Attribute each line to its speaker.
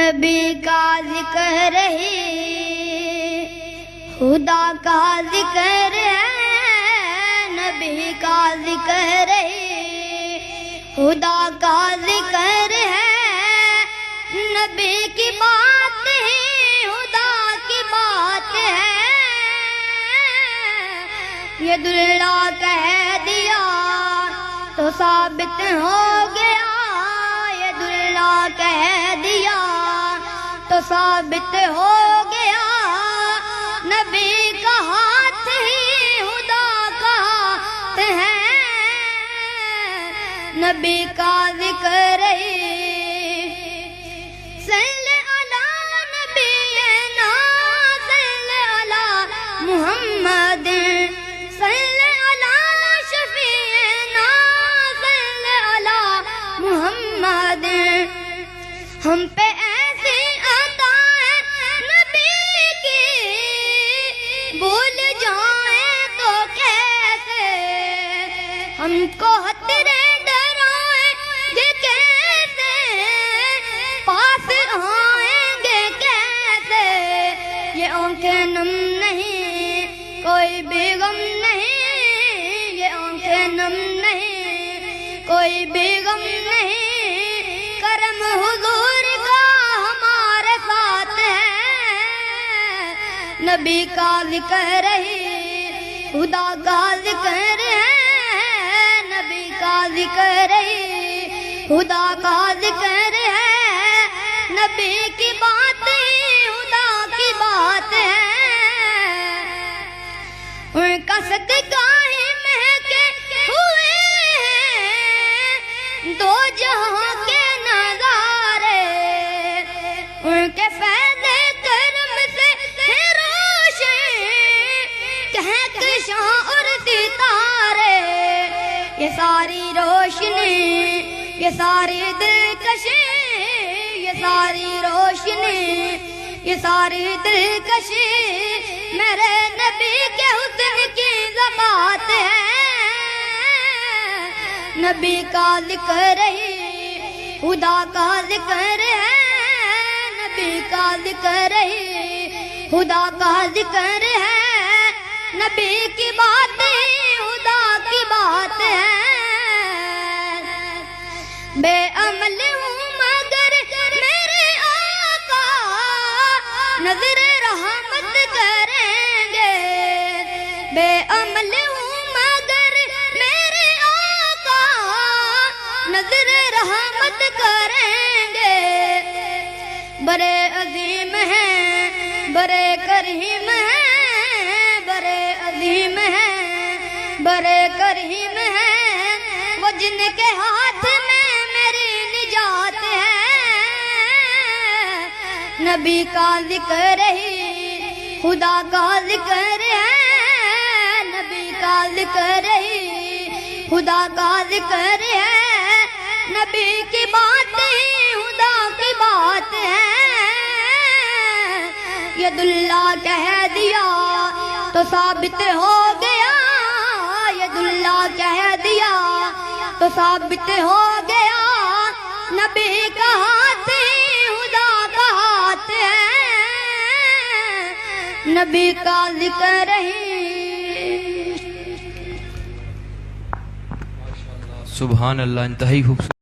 Speaker 1: نبی کا ذکر ہے، خدا کا ذکر ہے، نبی کا ذکر ہے، خدا کا ذکر ہے، نبی کی بات ہے، خدا کی بات ہے، یہ اللہ کہہ دیا تو ثابت ہو گیا، یہ اللہ کہہ دیا تو ثابت ہو گیا، نبی کا ہاتھ ہی خدا کا ہاتھ ہے، نبی کا ذکر ہے، صلی علی نبینا صلی علی محمد، صلی علی شفیعنا صلی علی محمد، ہم پہ ایسی عطا ہے نبی کی، بھول جائیں تو کیسے، ہم کو خطرے ڈرائیں گے کیسے، پاس آئیں گے کیسے، یہ آنکھیں نم نہیں کوئی بھی غم نہیں، یہ آنکھیں نم نہیں کوئی بھی غم نہیں، کرم حضور کا ہمارے ساتھ ہے، نبی کا ذکر ہے، خدا کا ذکر ہے، نبی کا ذکر ہے، خدا کا ذکر ہے، نبی کی بات خدا کی بات ہے، ان کا صدقہ ہی مہکے ہوئے ہیں دو جہاں کے نظارے، ان کے فیض کرم سے روشن کہکشاں اور ستارے، یہ ساری روشنی، یہ ساری دلکشی، یہ ساری روشنی، یہ ساری دلکشی میرے نبی کے حسن کی زکات ہے، نبی کا ذکر ہے، خدا کا ذکر ہے، نبی کا ذکر ہے، خدا کا ذکر ہے، نبی کی بات خدا کی بات ہے، بے عمل ہوں مگر میرے آقا نظر رحمت کریں گے، بے عمل ہوں مگر میرے آقا نظر رحمت کریں گے، بڑے عظیم ہیں بڑے کریم ہیں، بڑے عظیم ہیں بڑے کریم ہیں، وہ جن کے ہاتھ میں میری نجات ہے، نبی کا ذکر ہے، خدا کا ذکر ہے، نبی کا ذکر ہے، خدا کا ذکر ہے، نبی کی بات خدا کی بات ہے، یہ اللہ کہہ دیا تو ثابت ہو گیا، یہ اللہ کہہ دیا تو ثابت ہو گیا، نبی کا ہاتھ خدا کا ہاتھ ہے، نبی کا ذکر ہے۔
Speaker 2: سبحان اللہ، انتہائی خوبصورت